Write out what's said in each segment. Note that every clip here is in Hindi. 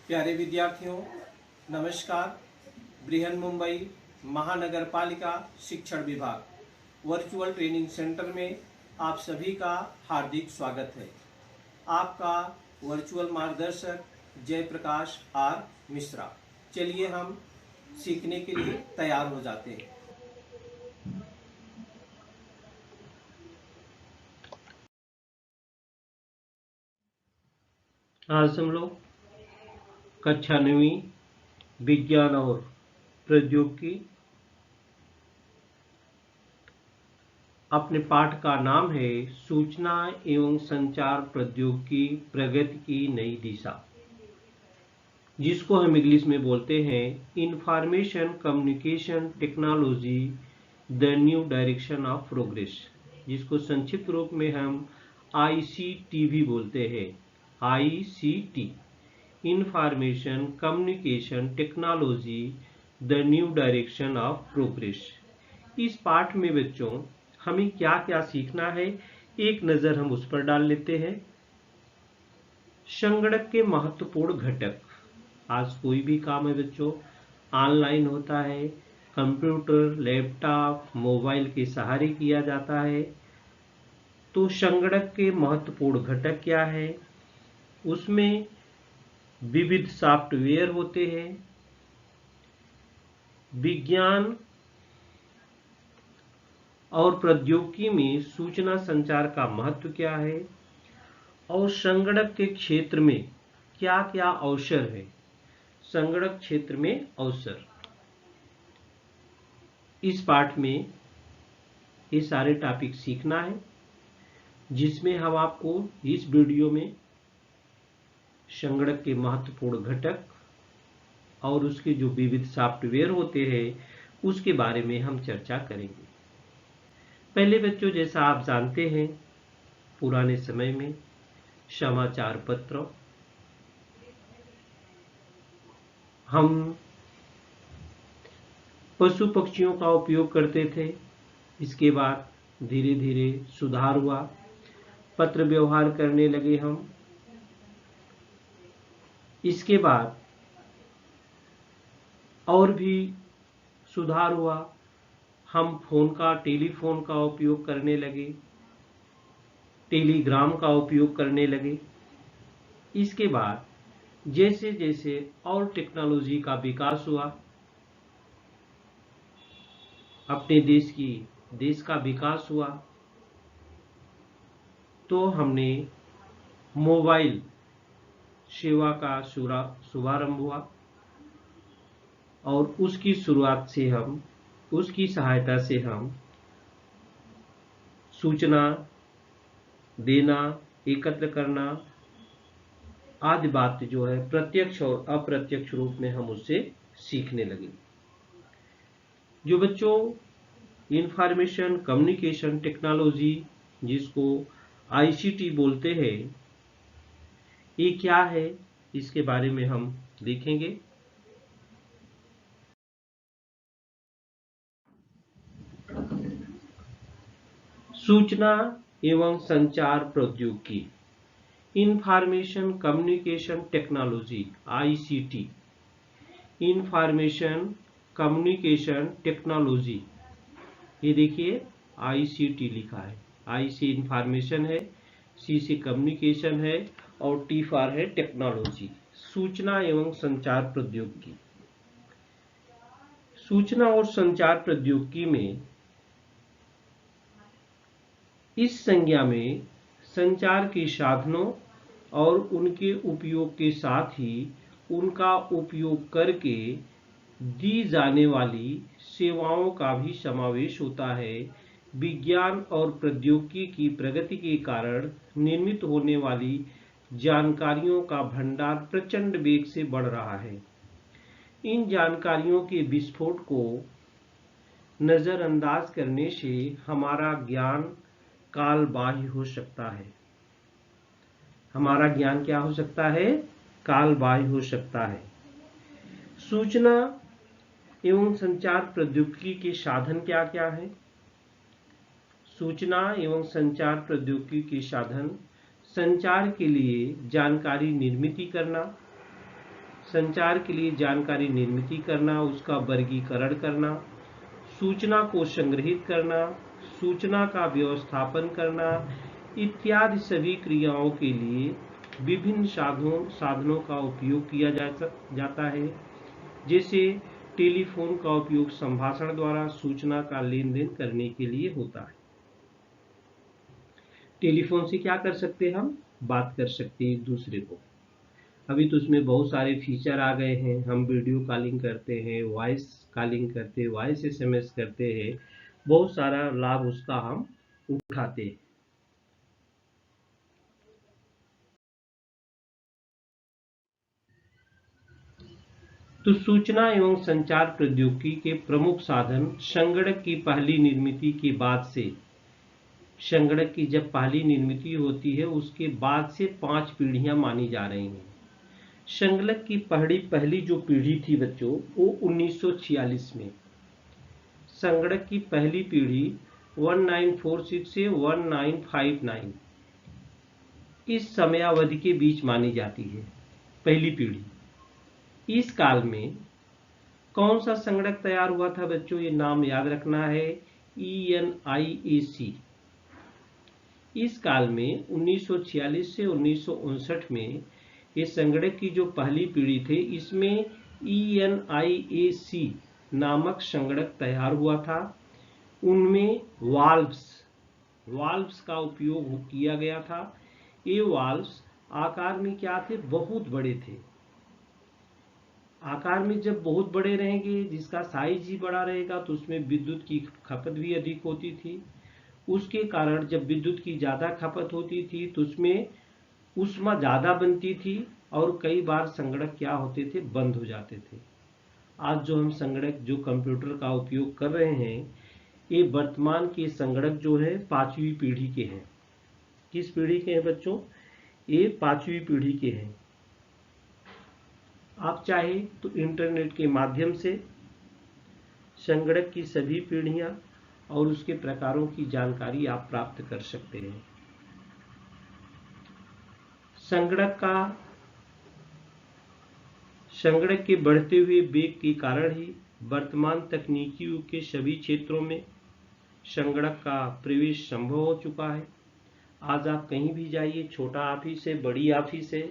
प्यारे विद्यार्थियों, नमस्कार। बृहन मुंबई महानगर पालिका शिक्षण विभाग वर्चुअल ट्रेनिंग सेंटर में आप सभी का हार्दिक स्वागत है। आपका वर्चुअल मार्गदर्शक जयप्रकाश आर मिश्रा। चलिए हम सीखने के लिए तैयार हो जाते हैं। आज हम लोग कक्षा 9वीं विज्ञान और प्रौद्योगिकी अपने पाठ का नाम है सूचना एवं संचार प्रौद्योगिकी प्रगति की नई दिशा, जिसको हम इंग्लिश में बोलते हैं information communication technology the new direction of progress, जिसको संक्षिप्त रूप में हम ICT भी बोलते हैं। ICT information communication technology the new direction of progress. इस पाठ में बच्चों हमें क्या क्या सीखना है, एक नजर हम उस पर डाल लेते हैं। संगणक के महत्वपूर्ण घटक। आज कोई भी काम है बच्चों ऑनलाइन होता है, कंप्यूटर, लैपटॉप, मोबाइल के सहारे किया जाता है। तो संगणक के महत्वपूर्ण घटक क्या है? उसमें विविध सॉफ्टवेयर होते हैं। विज्ञान और प्रौद्योगिकी में सूचना संचार का महत्व क्या है और संगणक के क्षेत्र में क्या क्या अवसर है। संगणक क्षेत्र में अवसर, इस पाठ में ये सारे टॉपिक सीखना है, जिसमें हम आपको इस वीडियो में संगणक के महत्वपूर्ण घटक और उसके जो विविध सॉफ्टवेयर होते हैं उसके बारे में हम चर्चा करेंगे। पहले बच्चों, जैसा आप जानते हैं, पुराने समय में समाचार पत्र हम पशु पक्षियों का उपयोग करते थे। इसके बाद धीरे धीरे सुधार हुआ, पत्र व्यवहार करने लगे हम। इसके बाद और भी सुधार हुआ, हम टेलीफोन का उपयोग करने लगे, टेलीग्राम का उपयोग करने लगे। इसके बाद जैसे जैसे और टेक्नोलॉजी का विकास हुआ, अपने देश का विकास हुआ, तो हमने मोबाइल सेवा का शुभारंभ हुआ और उसकी सहायता से हम सूचना देना, एकत्र करना आदि बात जो है प्रत्यक्ष और अप्रत्यक्ष रूप में हम उससे सीखने लगे। जो बच्चों इंफॉर्मेशन कम्युनिकेशन टेक्नोलॉजी, जिसको ICT बोलते हैं, ये क्या है, इसके बारे में हम देखेंगे। सूचना एवं संचार प्रौद्योगिकी information communication technology ICT, information communication technology, ये देखिए ICT लिखा है। I से इंफॉर्मेशन है, C से कम्युनिकेशन है और T फॉर है टेक्नोलॉजी। सूचना एवं संचार प्रौद्योगिकी। सूचना और संचार प्रौद्योगिकी में इस संज्ञा में संचार के साधनों और उनके उपयोग के साथ ही उनका उपयोग करके दी जाने वाली सेवाओं का भी समावेश होता है। विज्ञान और प्रौद्योगिकी की प्रगति के कारण निर्मित होने वाली जानकारियों का भंडार प्रचंड वेग से बढ़ रहा है। इन जानकारियों के विस्फोट को नजरअंदाज करने से हमारा ज्ञान कालबाह्य हो सकता है। हमारा ज्ञान क्या हो सकता है? कालबाह्य हो सकता है। सूचना एवं संचार प्रौद्योगिकी के साधन क्या क्या है? सूचना एवं संचार प्रौद्योगिकी के साधन संचार के लिए जानकारी निर्मित करना, संचार के लिए जानकारी निर्मित करना, उसका वर्गीकरण करना, सूचना को संग्रहित करना, सूचना का व्यवस्थापन करना इत्यादि सभी क्रियाओं के लिए विभिन्न साधनों का उपयोग किया जाता है। जैसे टेलीफोन का उपयोग संभाषण द्वारा सूचना का लेन देन करने के लिए होता है। टेलीफोन से क्या कर सकते हैं, हम बात कर सकते हैं एक दूसरे को। अभी तो उसमें बहुत सारे फीचर आ गए हैं, हम वीडियो कॉलिंग करते हैं, वॉइस कॉलिंग करते हैं, वॉइस SMS करते हैं, बहुत सारा लाभ उसका हम उठाते हैं। तो सूचना एवं संचार प्रौद्योगिकी के प्रमुख साधन संगणक की पहली निर्मित के बाद से, संगणक की जब पहली निर्मित होती है उसके बाद से 5 पीढ़ियां मानी जा रही हैं। संगणक की पहली जो पीढ़ी थी बच्चों, वो 1946 में, संगणक की पहली पीढ़ी 1946 से 1959 इस समयावधि के बीच मानी जाती है, पहली पीढ़ी। इस काल में कौन सा संगणक तैयार हुआ था बच्चों, ये नाम याद रखना है, ENIAC। इस काल में 1946 से 1959 में ये संगणक की जो पहली पीढ़ी थे, इसमें ENIAC नामक संगणक तैयार हुआ था। उनमें वाल्व्स का उपयोग किया गया था। ये वाल्व्स आकार में क्या थे, बहुत बड़े थे। आकार में जब बहुत बड़े रहेंगे, जिसका साइज ही बड़ा रहेगा, तो उसमें विद्युत की खपत भी अधिक होती थी। उसके कारण जब विद्युत की ज़्यादा खपत होती थी तो उसमें ऊष्मा ज़्यादा बनती थी और कई बार संगणक क्या होते थे, बंद हो जाते थे। आज जो हम संगणक, जो कंप्यूटर का उपयोग कर रहे हैं, ये वर्तमान के संगणक जो है 5वीं पीढ़ी के हैं। किस पीढ़ी के हैं बच्चों, ये 5वीं पीढ़ी के हैं। आप चाहे तो इंटरनेट के माध्यम से संगणक की सभी पीढ़ियां और उसके प्रकारों की जानकारी आप प्राप्त कर सकते हैं। संगणक के बढ़ते हुए वेग के कारण ही वर्तमान तकनीकी युग के सभी क्षेत्रों में संगणक का प्रवेश संभव हो चुका है। आज आप कहीं भी जाइए, छोटा ऑफिस है, बड़ी ऑफिस है,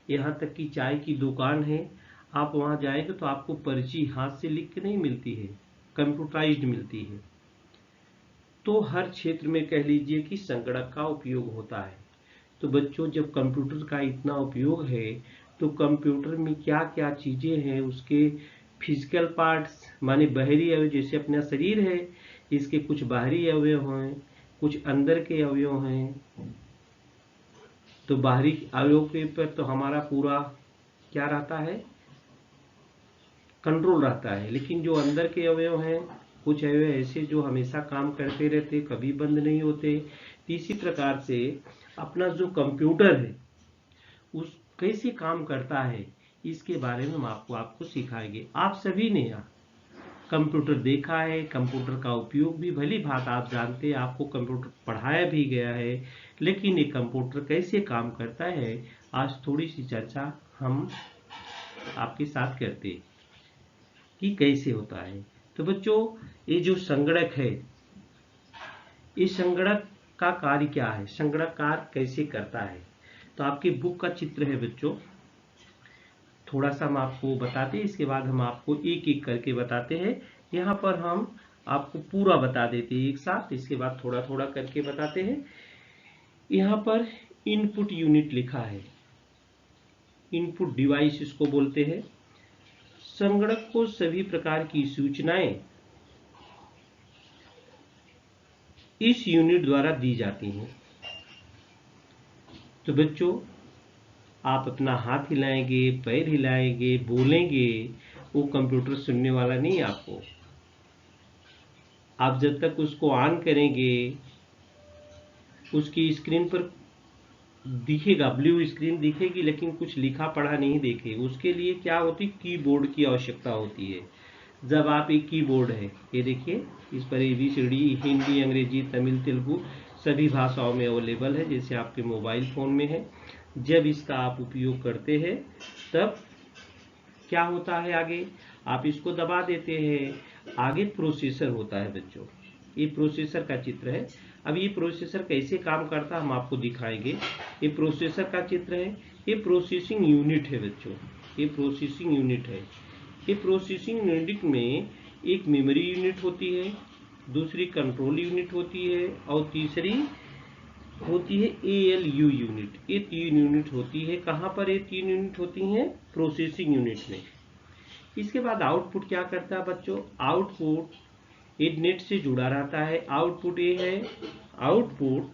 यहाँ तक कि चाय की दुकान है, आप वहाँ जाएंगे तो आपको पर्ची हाथ से लिख के नहीं मिलती है, कंप्यूटराइज्ड मिलती है। तो हर क्षेत्र में कह लीजिए कि संगणक का उपयोग होता है। तो बच्चों, जब कंप्यूटर का इतना उपयोग है तो कंप्यूटर में क्या क्या चीज़ें हैं, उसके फिजिकल पार्ट्स माने बाहरी अवयव, जैसे अपना शरीर है, इसके कुछ बाहरी अवयव हैं, कुछ अंदर के अवयव हैं। तो बाहरी अवयव के पर तो हमारा पूरा क्या रहता है, कंट्रोल रहता है, लेकिन जो अंदर के अवयव हैं, कुछ अवयव ऐसे जो हमेशा काम करते रहते, कभी बंद नहीं होते। इसी प्रकार से अपना जो कंप्यूटर है उस कैसे काम करता है, इसके बारे में हम आपको सिखाएंगे। आप सभी ने यहाँ कंप्यूटर देखा है, कंप्यूटर का उपयोग भी भली भांत आप जानते हैं, आपको कंप्यूटर पढ़ाया भी गया है, लेकिन ये कंप्यूटर कैसे काम करता है, आज थोड़ी सी चर्चा हम आपके साथ करते हैं कि कैसे होता है। तो बच्चों, ये जो संगणक है, इस संगणक का कार्य क्या है, संगणक कार्य कैसे करता है, तो आपकी बुक का चित्र है बच्चों, थोड़ा सा हम आपको बताते हैं, इसके बाद हम आपको एक एक करके बताते हैं। यहाँ पर हम आपको पूरा बता देते हैं एक साथ, इसके बाद थोड़ा थोड़ा करके बताते हैं। यहाँ पर इनपुट यूनिट लिखा है, इनपुट डिवाइस इसको बोलते हैं। संगणक को सभी प्रकार की सूचनाएं इस यूनिट द्वारा दी जाती हैं। तो बच्चों, आप अपना हाथ हिलाएंगे, पैर हिलाएंगे, बोलेंगे, वो कंप्यूटर सुनने वाला नहीं आपको। आप जब तक उसको ऑन करेंगे, उसकी स्क्रीन पर दिखेगा, ब्लू स्क्रीन दिखेगी, लेकिन कुछ लिखा पढ़ा नहीं देखे। उसके लिए क्या होती, कीबोर्ड की आवश्यकता होती है। जब आप एक कीबोर्ड है, ये देखिए, इस पर ABCD हिंदी, अंग्रेजी, तमिल, तेलुगु सभी भाषाओं में अवेलेबल है, जैसे आपके मोबाइल फ़ोन में है। जब इसका आप उपयोग करते हैं तब क्या होता है आगे, आप इसको दबा देते हैं, आगे प्रोसेसर होता है बच्चों। ये प्रोसेसर का चित्र है। अब ये प्रोसेसर कैसे काम करता है हम आपको दिखाएंगे। ये प्रोसेसर का चित्र है, ये प्रोसेसिंग यूनिट है बच्चों, ये प्रोसेसिंग यूनिट है। ये प्रोसेसिंग यूनिट में एक मेमोरी यूनिट होती है, दूसरी कंट्रोल यूनिट होती है और तीसरी होती है ALU यूनिट। ये 3 यूनिट होती है। कहाँ पर ये 3 यूनिट होती हैं? प्रोसेसिंग यूनिट में। इसके बाद आउटपुट क्या करता है बच्चों? आउटपुट ये नेट से जुड़ा रहता है। आउटपुट ये है, आउटपुट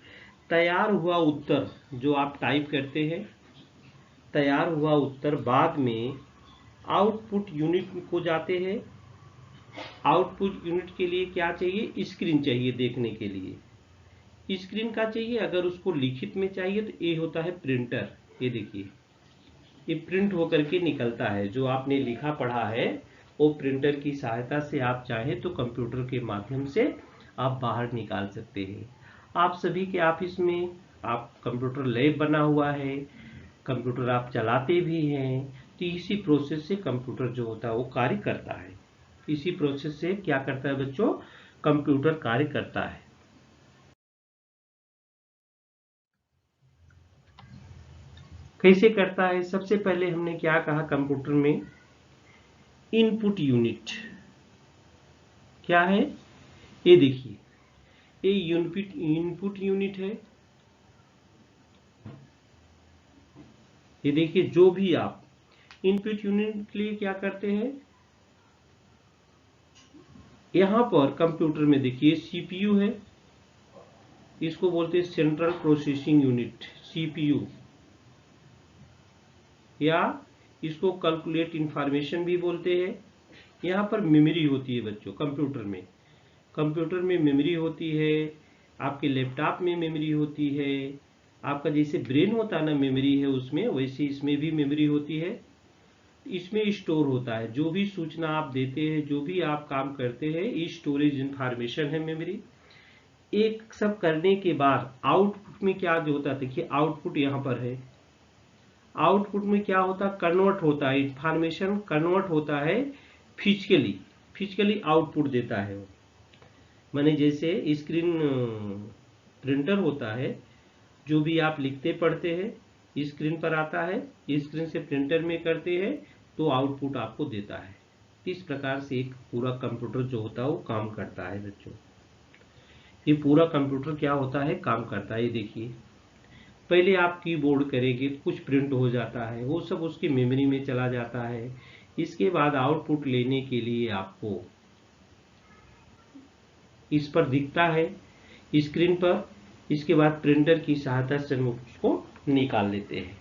तैयार हुआ उत्तर जो आप टाइप करते हैं, तैयार हुआ उत्तर बाद में आउटपुट यूनिट को जाते हैं। आउटपुट यूनिट के लिए क्या चाहिए? स्क्रीन चाहिए देखने के लिए। स्क्रीन का चाहिए, अगर उसको लिखित में चाहिए तो ये होता है प्रिंटर। ये देखिए, ये प्रिंट होकर के निकलता है। जो आपने लिखा पढ़ा है वो प्रिंटर की सहायता से आप चाहें तो कंप्यूटर के माध्यम से आप बाहर निकाल सकते हैं। आप सभी के ऑफिस में आप कंप्यूटर लैब बना हुआ है, कंप्यूटर आप चलाते भी हैं, तो इसी प्रोसेस से कंप्यूटर जो होता है वो कार्य करता है। इसी प्रोसेस से क्या करता है बच्चों? कंप्यूटर कार्य करता है। कैसे करता है? सबसे पहले हमने क्या कहा, कंप्यूटर में इनपुट यूनिट क्या है? ये देखिए, ये इनपुट यूनिट है। ये देखिए, जो भी आप इनपुट यूनिट के लिए क्या करते हैं, यहां पर कंप्यूटर में देखिए CPU है, इसको बोलते हैं सेंट्रल प्रोसेसिंग यूनिट, CPU, या इसको कैलकुलेट इंफॉर्मेशन भी बोलते हैं। यहाँ पर मेमोरी होती है बच्चों कंप्यूटर में। कंप्यूटर में मेमोरी होती है, आपके लैपटॉप में मेमोरी होती है। आपका जैसे ब्रेन होता है ना मेमोरी है उसमें, वैसे इसमें भी मेमोरी होती है। इसमें स्टोर होता है जो भी सूचना आप देते हैं, जो भी आप काम करते हैं, ये स्टोरेज इंफॉर्मेशन है मेमोरी। एक सब करने के बाद आउटपुट में क्या जो होता है, देखिए आउटपुट यहाँ पर है। आउटपुट में क्या होता है? कन्वर्ट होता है, इंफॉर्मेशन कन्वर्ट होता है फिजिकली आउटपुट देता है वो। माने जैसे स्क्रीन प्रिंटर होता है, जो भी आप लिखते पढ़ते हैं स्क्रीन पर आता है, स्क्रीन से प्रिंटर में करते हैं तो आउटपुट आपको देता है। इस प्रकार से एक पूरा कंप्यूटर जो होता है वो काम करता है बच्चों। ये पूरा कंप्यूटर क्या होता है? काम करता है। ये देखिए, पहले आप कीबोर्ड करेंगे, कुछ प्रिंट हो जाता है, वो सब उसकी मेमोरी में चला जाता है। इसके बाद आउटपुट लेने के लिए आपको इस पर दिखता है स्क्रीन पर। इसके बाद प्रिंटर की सहायता से हम उसको निकाल लेते हैं।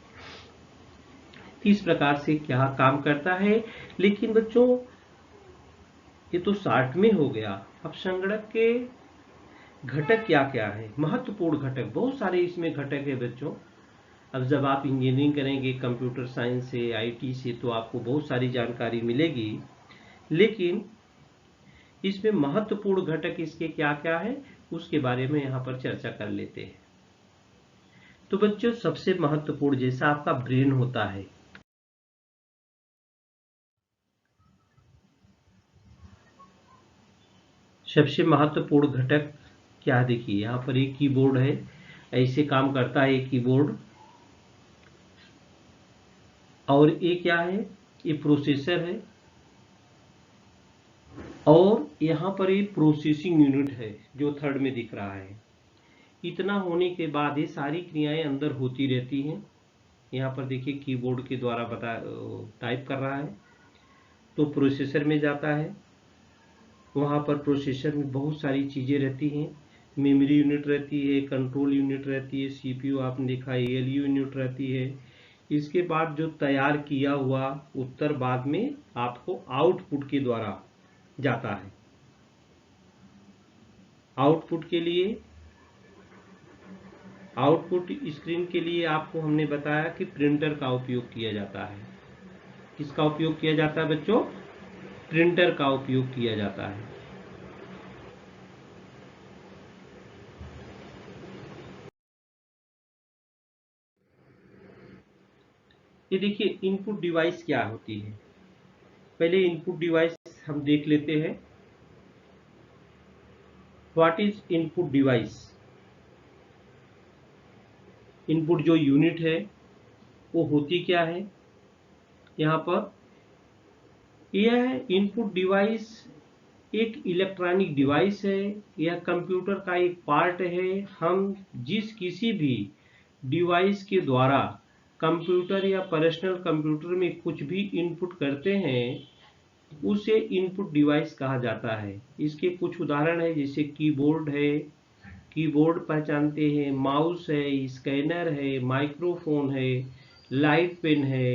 इस प्रकार से क्या काम करता है। लेकिन बच्चों ये तो शॉर्ट में हो गया। अब संगणक के घटक क्या क्या है? महत्वपूर्ण घटक बहुत सारे इसमें घटक है बच्चों। अब जब आप इंजीनियरिंग करेंगे कंप्यूटर साइंस से, IT से, तो आपको बहुत सारी जानकारी मिलेगी। लेकिन इसमें महत्वपूर्ण घटक इसके क्या क्या है उसके बारे में यहाँ पर चर्चा कर लेते हैं। तो बच्चों सबसे महत्वपूर्ण, जैसा आपका ब्रेन होता है, सबसे महत्वपूर्ण घटक क्या? देखिए यहाँ पर एक कीबोर्ड है, ऐसे काम करता है ये कीबोर्ड। और ये क्या है? ये प्रोसेसर है। और यहाँ पर ये प्रोसेसिंग यूनिट है जो थर्ड में दिख रहा है। इतना होने के बाद ये सारी क्रियाएं अंदर होती रहती हैं। यहाँ पर देखिए कीबोर्ड के द्वारा टाइप कर रहा है, तो प्रोसेसर में जाता है। वहाँ पर प्रोसेसर में बहुत सारी चीज़ें रहती हैं। मेमोरी यूनिट रहती है, कंट्रोल यूनिट रहती है, CPU आपने देखा, ALU यूनिट रहती है। इसके बाद जो तैयार किया हुआ उत्तर बाद में आपको आउटपुट के द्वारा जाता है। आउटपुट के लिए, आउटपुट स्क्रीन के लिए आपको हमने बताया कि प्रिंटर का उपयोग किया जाता है। किसका उपयोग किया जाता है बच्चों? प्रिंटर का उपयोग किया जाता है। ये देखिए इनपुट डिवाइस क्या होती है। पहले इनपुट डिवाइस हम देख लेते हैं। What is input device? Input जो यूनिट है वो होती क्या है? यहाँ पर यह इनपुट डिवाइस एक इलेक्ट्रॉनिक डिवाइस है, यह कंप्यूटर का एक पार्ट है। हम जिस किसी भी डिवाइस के द्वारा कंप्यूटर या पर्सनल कंप्यूटर में कुछ भी इनपुट करते हैं उसे इनपुट डिवाइस कहा जाता है। इसके कुछ उदाहरण है, जैसे कीबोर्ड है, कीबोर्ड पहचानते हैं, माउस है, स्कैनर है, माइक्रोफोन है, लाइट पेन है।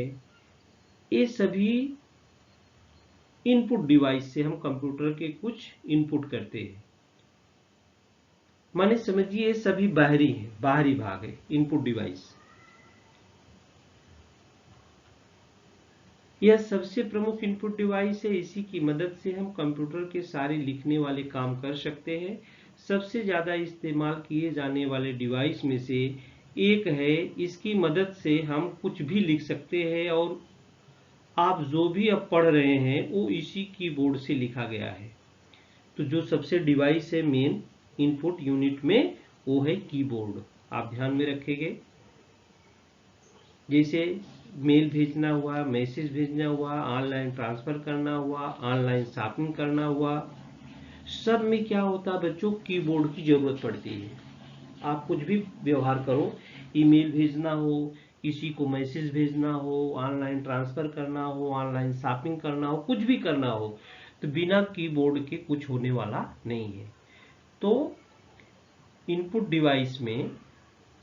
ये सभी इनपुट डिवाइस से हम कंप्यूटर के कुछ इनपुट करते हैं। माने समझिए ये सभी बाहरी है, बाहरी भाग है इनपुट डिवाइस। यह सबसे प्रमुख इनपुट डिवाइस है। इसी की मदद से हम कंप्यूटर के सारे लिखने वाले काम कर सकते हैं। सबसे ज्यादा इस्तेमाल किए जाने वाले डिवाइस में से एक है। इसकी मदद से हम कुछ भी लिख सकते हैं और आप जो भी अब पढ़ रहे हैं वो इसी कीबोर्ड से लिखा गया है। तो जो सबसे डिवाइस है मेन इनपुट यूनिट में वो है कीबोर्ड। आप ध्यान में रखेंगे, जैसे मेल भेजना हुआ, मैसेज भेजना हुआ, ऑनलाइन ट्रांसफर करना हुआ, ऑनलाइन शॉपिंग करना हुआ, सब में क्या होता है बच्चों, कीबोर्ड की जरूरत पड़ती है। आप कुछ भी व्यवहार करो, ईमेल भेजना हो, किसी को मैसेज भेजना हो, ऑनलाइन ट्रांसफर करना हो, ऑनलाइन शॉपिंग करना हो, कुछ भी करना हो, तो बिना कीबोर्ड के कुछ होने वाला नहीं है। तो इनपुट डिवाइस में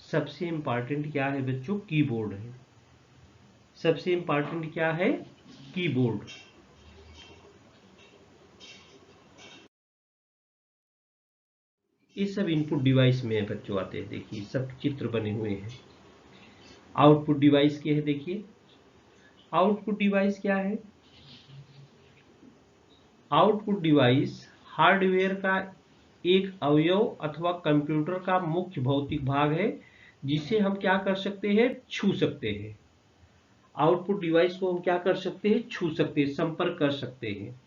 सबसे इंपॉर्टेंट क्या है बच्चों? कीबोर्ड है। सबसे इंपॉर्टेंट क्या है? कीबोर्ड। ये सब इनपुट डिवाइस में बच्चों आते हैं। देखिए सब चित्र बने हुए हैं। आउटपुट डिवाइस क्या है? देखिए आउटपुट डिवाइस क्या है? आउटपुट डिवाइस हार्डवेयर का एक अवयव अथवा कंप्यूटर का मुख्य भौतिक भाग है जिसे हम क्या कर सकते हैं? छू सकते हैं। आउटपुट डिवाइस को हम क्या कर सकते हैं? छू सकते हैं, संपर्क कर सकते हैं।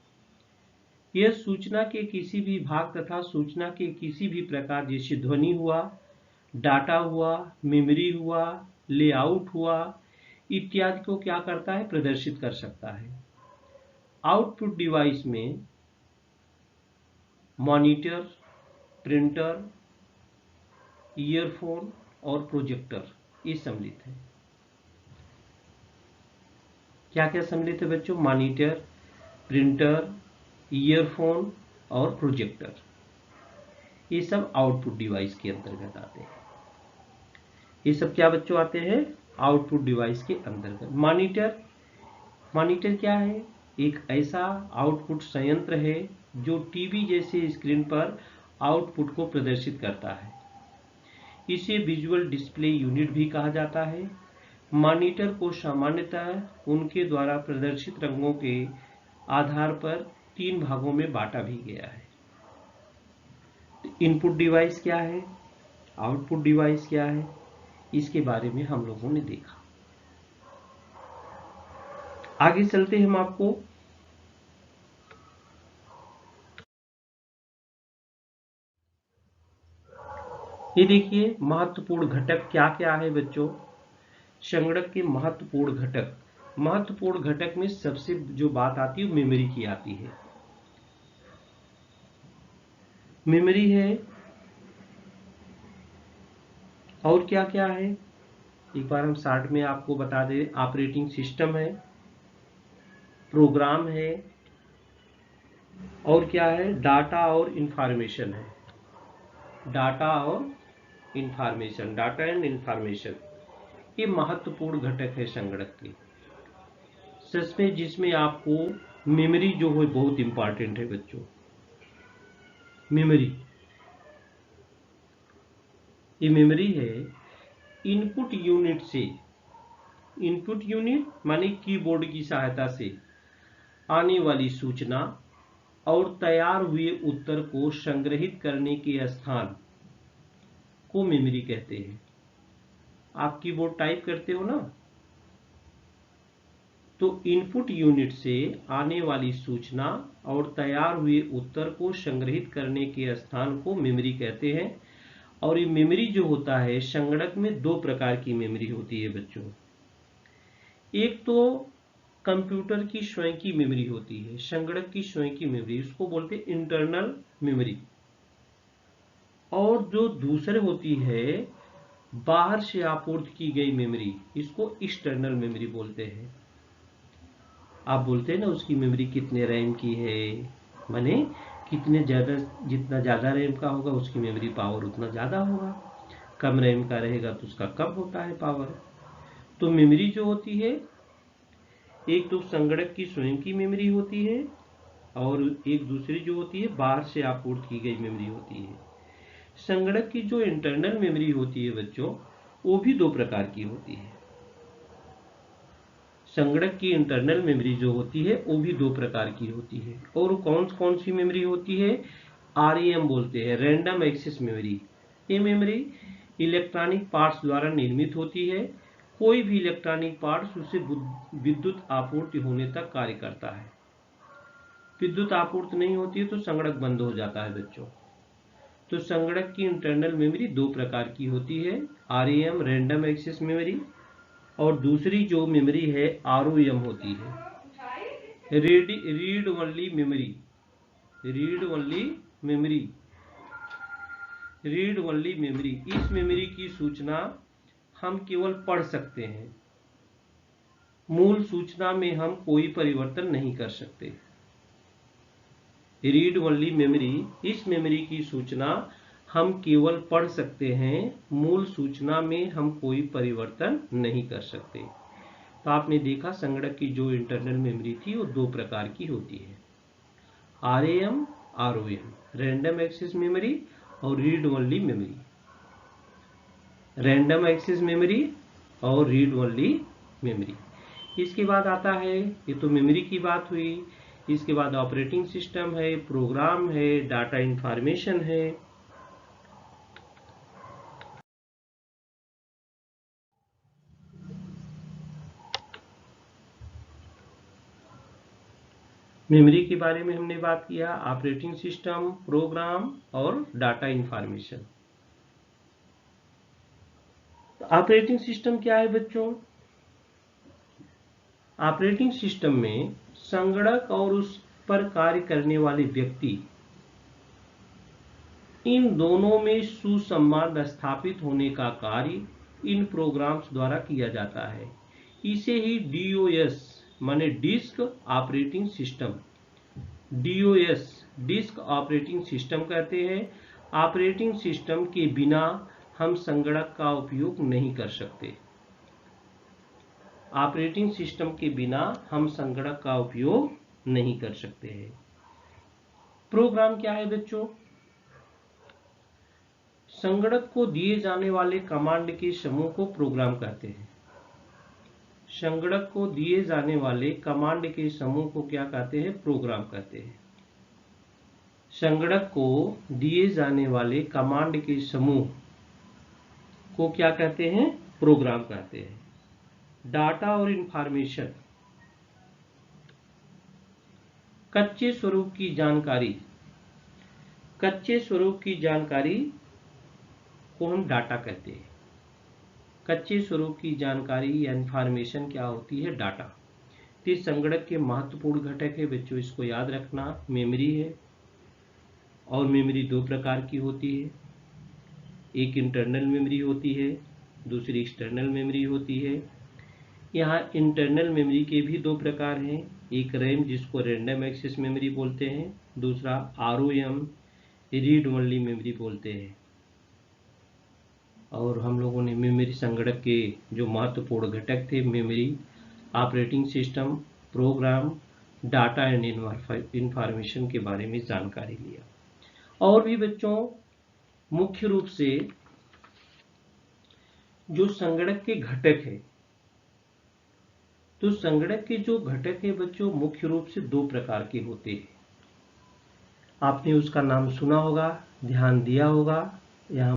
यह सूचना के किसी भी भाग तथा सूचना के किसी भी प्रकार, जैसे ध्वनि हुआ, डाटा हुआ, मेमोरी हुआ, लेआउट हुआ इत्यादि को क्या करता है? प्रदर्शित कर सकता है। आउटपुट डिवाइस में मॉनिटर, प्रिंटर, ईयरफोन और प्रोजेक्टर ये सम्मिलित है। क्या क्या सम्मिलित है बच्चों? मॉनिटर, प्रिंटर, ईयरफोन और प्रोजेक्टर, ये सब आउटपुट डिवाइस के अंतर्गत आते हैं। ये सब क्या बच्चों आते हैं? आउटपुट डिवाइस के अंतर्गत। मॉनिटर, मॉनिटर क्या है? एक ऐसा आउटपुट संयंत्र है जो टीवी जैसे स्क्रीन पर आउटपुट को प्रदर्शित करता है। इसे विजुअल डिस्प्ले यूनिट भी कहा जाता है। मॉनिटर को सामान्यतः उनके द्वारा प्रदर्शित रंगों के आधार पर 3 भागों में बांटा भी गया है। इनपुट डिवाइस क्या है, आउटपुट डिवाइस क्या है, इसके बारे में हम लोगों ने देखा। आगे चलते हैं हम आपको ये देखिए महत्वपूर्ण घटक क्या क्या है बच्चों। संगणक के महत्वपूर्ण घटक, महत्वपूर्ण घटक में सबसे जो बात आती है मेमोरी की आती है। मेमोरी है और क्या क्या है, एक बार हम शॉर्ट में आपको बता दें। ऑपरेटिंग सिस्टम है, प्रोग्राम है और क्या है? डाटा और इंफॉर्मेशन है। डाटा और इंफॉर्मेशन, डाटा एंड इंफॉर्मेशन, ये महत्वपूर्ण घटक है संगणक के। सच में जिसमें आपको मेमोरी जो है बहुत इंपॉर्टेंट है बच्चों। मेमोरी, ये मेमोरी है इनपुट यूनिट से, इनपुट यूनिट माने कीबोर्ड की सहायता से आने वाली सूचना और तैयार हुए उत्तर को संग्रहित करने के स्थान को मेमोरी कहते हैं। आप कीबोर्ड टाइप करते हो ना, तो इनपुट यूनिट से आने वाली सूचना और तैयार हुए उत्तर को संग्रहित करने के स्थान को मेमोरी कहते हैं। और ये मेमोरी जो होता है, संगणक में दो प्रकार की मेमोरी होती है बच्चों। एक तो कंप्यूटर की स्वयं की मेमोरी होती है, संगणक की स्वयं की मेमोरी, उसको बोलते हैं इंटरनल मेमोरी। और जो दूसरे होती है बाहर से आपूर्ति की गई मेमोरी, इसको एक्सटर्नल मेमोरी बोलते हैं। आप बोलते हैं ना उसकी मेमोरी कितने रैम की है, माने कितने ज़्यादा, जितना ज़्यादा रैम का होगा उसकी मेमोरी पावर उतना ज़्यादा होगा, कम रैम का रहेगा तो उसका कम होता है पावर। तो मेमोरी जो होती है, एक तो संगणक की स्वयं की मेमोरी होती है और एक दूसरी जो होती है बाहर से आपूर्ति की गई मेमोरी होती है। संगणक की जो इंटरनल मेमोरी होती है बच्चों, वो भी दो प्रकार की होती है। संगणक की इंटरनल मेमोरी जो होती है वो भी दो प्रकार की होती है। और कौन कौन सी मेमोरी होती है? REM बोलते हैं, रैंडम एक्सेस मेमोरी। ये मेमोरी इलेक्ट्रॉनिक पार्ट्स द्वारा निर्मित होती है। कोई भी इलेक्ट्रॉनिक पार्ट्स उसे विद्युत आपूर्ति होने तक कार्य करता है। विद्युत आपूर्ति नहीं होती है तो संगणक बंद हो जाता है बच्चों। तो संगणक की इंटरनल मेमोरी दो प्रकार की होती है, REM रैंडम एक्सेस मेमोरी, और दूसरी जो मेमोरी है ROM होती है, read only memory. Read only memory, read only memory. इस मेमोरी की सूचना हम केवल पढ़ सकते हैं, मूल सूचना में हम कोई परिवर्तन नहीं कर सकते। रीड ओनली मेमोरी, इस मेमोरी की सूचना हम केवल पढ़ सकते हैं, मूल सूचना में हम कोई परिवर्तन नहीं कर सकते। तो आपने देखा संगणक की जो इंटरनल मेमोरी थी वो दो प्रकार की होती है, RAM ROM, random access memory और read only memory. Random access memory और रीड ओनली मेमोरी। इसके बाद आता है, ये तो मेमोरी की बात हुई, इसके बाद ऑपरेटिंग सिस्टम है, प्रोग्राम है, डाटा इंफॉर्मेशन है। मेमोरी के बारे में हमने बात किया, ऑपरेटिंग सिस्टम, प्रोग्राम और डाटा इंफॉर्मेशन। ऑपरेटिंग सिस्टम क्या है बच्चों? ऑपरेटिंग सिस्टम में संगणक और उस पर कार्य करने वाले व्यक्ति, इन दोनों में सुसंवाद स्थापित होने का कार्य इन प्रोग्राम्स द्वारा किया जाता है। इसे ही DOS माने disk operating system, DOS disk operating system कहते हैं। ऑपरेटिंग सिस्टम के बिना हम संगणक का उपयोग नहीं कर सकते। ऑपरेटिंग सिस्टम के बिना हम संगणक का उपयोग नहीं कर सकते हैं। प्रोग्राम क्या है बच्चों? संगणक को दिए जाने वाले कमांड के समूह को प्रोग्राम कहते हैं। संगणक को दिए जाने वाले कमांड के समूह को क्या कहते हैं? प्रोग्राम कहते हैं। संगणक को दिए जाने वाले कमांड के समूह को क्या कहते हैं? प्रोग्राम कहते हैं। डाटा और इंफॉर्मेशन, कच्चे स्वरूप की जानकारी, कच्चे स्वरूप की जानकारी को हम डाटा कहते हैं। कच्चे स्वरूप की जानकारी या इंफॉर्मेशन क्या होती है? डाटा। तो संगणक के महत्वपूर्ण घटक है बच्चों, इसको याद रखना। मेमोरी है, और मेमोरी दो प्रकार की होती है, एक इंटरनल मेमोरी होती है, दूसरी एक्सटर्नल मेमोरी होती है। यहाँ इंटरनल मेमोरी के भी दो प्रकार हैं, एक रैम जिसको रैंडम एक्सेस मेमोरी बोलते हैं, दूसरा ROM रीड ओनली मेमोरी बोलते हैं। और हम लोगों ने मेमोरी संगणक के जो महत्वपूर्ण घटक थे, memory, operating system, program, data and information के बारे में जानकारी लिया। और भी बच्चों मुख्य रूप से जो संगणक के घटक है, तो संगणक के जो घटक है बच्चों मुख्य रूप से दो प्रकार के होते हैं। आपने उसका नाम सुना होगा, ध्यान दिया होगा, यहाँ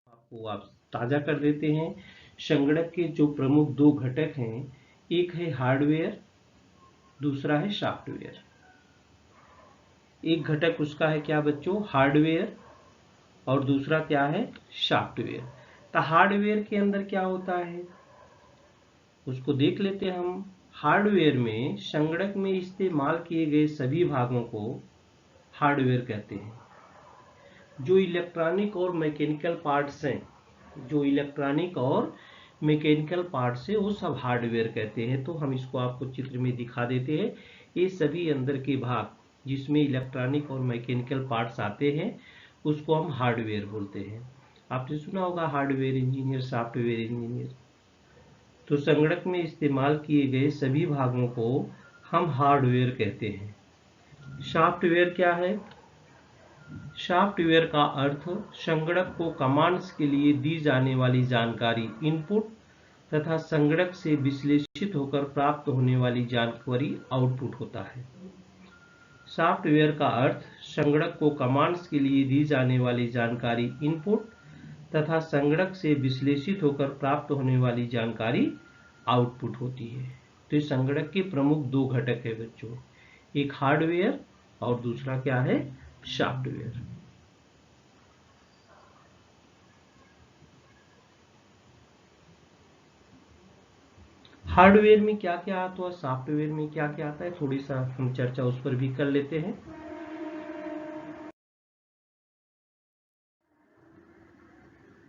आपको आप ताजा कर देते हैं। संगणक के जो प्रमुख दो घटक हैं, एक है हार्डवेयर, दूसरा है सॉफ्टवेयर। एक घटक उसका है क्या बच्चों, हार्डवेयर, और दूसरा क्या है, सॉफ्टवेयर। तो हार्डवेयर के अंदर क्या होता है उसको देख लेते हैं हम। हार्डवेयर में संगणक में इस्तेमाल किए गए सभी भागों को हार्डवेयर कहते हैं। जो इलेक्ट्रॉनिक और मैकेनिकल पार्ट्स हैं, जो इलेक्ट्रॉनिक और मैकेनिकल पार्ट्स है वो सब हार्डवेयर कहते हैं। तो हम इसको आपको चित्र में दिखा देते हैं। ये सभी अंदर के भाग जिसमें इलेक्ट्रॉनिक और मैकेनिकल पार्ट्स आते हैं उसको हम हार्डवेयर बोलते हैं। आपने सुना होगा हार्डवेयर इंजीनियर, सॉफ्टवेयर इंजीनियर। तो संगणक में इस्तेमाल किए गए सभी भागों को हम हार्डवेयर कहते हैं। सॉफ्टवेयर क्या है, सॉफ्टवेयर का अर्थ संगणक को कमांड्स के लिए दी जाने वाली जानकारी इनपुट तथा संगणक से विश्लेषित होकर प्राप्त होने वाली जानकारी आउटपुट होता है। सॉफ्टवेयर का अर्थ संगणक को कमांड्स के लिए दी जाने वाली जानकारी इनपुट तथा संगणक से विश्लेषित होकर प्राप्त होने वाली जानकारी आउटपुट होती है। तो इस संगणक के प्रमुख दो घटक है बच्चों, एक हार्डवेयर और दूसरा क्या है, सॉफ्टवेयर। हार्डवेयर में क्या क्या आता है, सॉफ्टवेयर में क्या क्या आता है, थोड़ी सा हम चर्चा उस पर भी कर लेते हैं।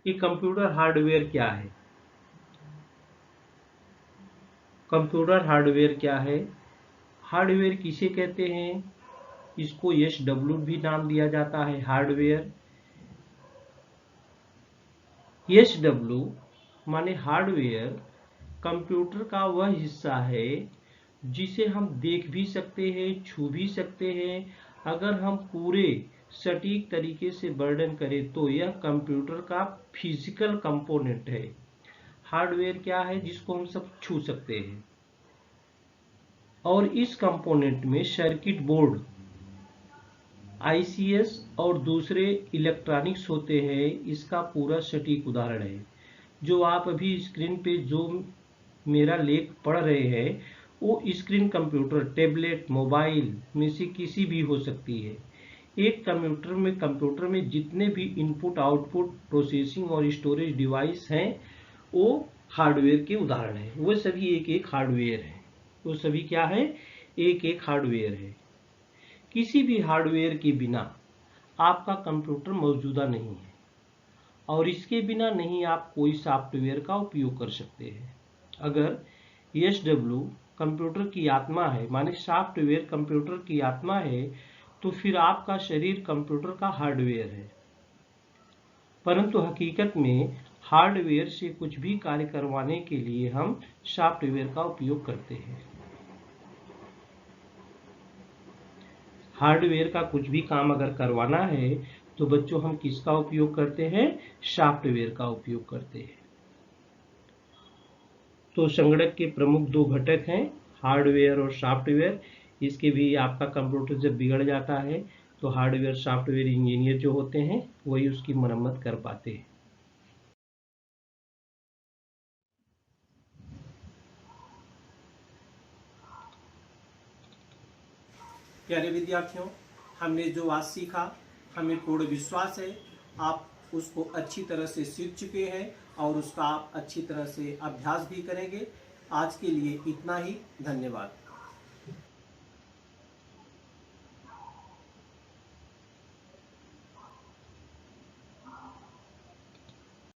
ये कंप्यूटर हार्डवेयर क्या है, कंप्यूटर हार्डवेयर क्या है, हार्डवेयर किसे कहते हैं, इसको SW भी नाम दिया जाता है हार्डवेयर। SW माने हार्डवेयर कंप्यूटर का वह हिस्सा है जिसे हम देख भी सकते हैं, छू भी सकते हैं। अगर हम पूरे सटीक तरीके से वर्णन करें तो यह कंप्यूटर का फिजिकल कंपोनेंट है। हार्डवेयर क्या है, जिसको हम सब छू सकते हैं। और इस कंपोनेंट में सर्किट बोर्ड, ICS और दूसरे इलेक्ट्रॉनिक्स होते हैं। इसका पूरा सटीक उदाहरण है जो आप अभी स्क्रीन पे जो मेरा लेख पढ़ रहे हैं वो स्क्रीन कंप्यूटर, टैबलेट, मोबाइल में से किसी भी हो सकती है। एक कंप्यूटर में जितने भी इनपुट, आउटपुट, प्रोसेसिंग और स्टोरेज डिवाइस हैं वो हार्डवेयर के उदाहरण हैं। वो सभी एक एक हार्डवेयर है। वो सभी क्या है, एक एक हार्डवेयर है। किसी भी हार्डवेयर के बिना आपका कंप्यूटर मौजूदा नहीं है और इसके बिना नहीं आप कोई सॉफ्टवेयर का उपयोग कर सकते हैं। अगर SW कंप्यूटर की आत्मा है, माने सॉफ्टवेयर कंप्यूटर की आत्मा है, तो फिर आपका शरीर कंप्यूटर का हार्डवेयर है। परंतु हकीकत में हार्डवेयर से कुछ भी कार्य करवाने के लिए हम सॉफ्टवेयर का उपयोग करते हैं। हार्डवेयर का कुछ भी काम अगर करवाना है तो बच्चों हम किसका उपयोग करते हैं, सॉफ्टवेयर का उपयोग करते हैं। तो संगणक के प्रमुख दो घटक हैं, हार्डवेयर और सॉफ्टवेयर। इसके भी आपका कंप्यूटर जब बिगड़ जाता है तो हार्डवेयर सॉफ्टवेयर इंजीनियर जो होते हैं वही उसकी मरम्मत कर पाते हैं। प्यारे विद्यार्थियों, हमने जो आज सीखा हमें पूर्ण विश्वास है आप उसको अच्छी तरह से सीख चुके हैं और उसका आप अच्छी तरह से अभ्यास भी करेंगे। आज के लिए इतना ही, धन्यवाद।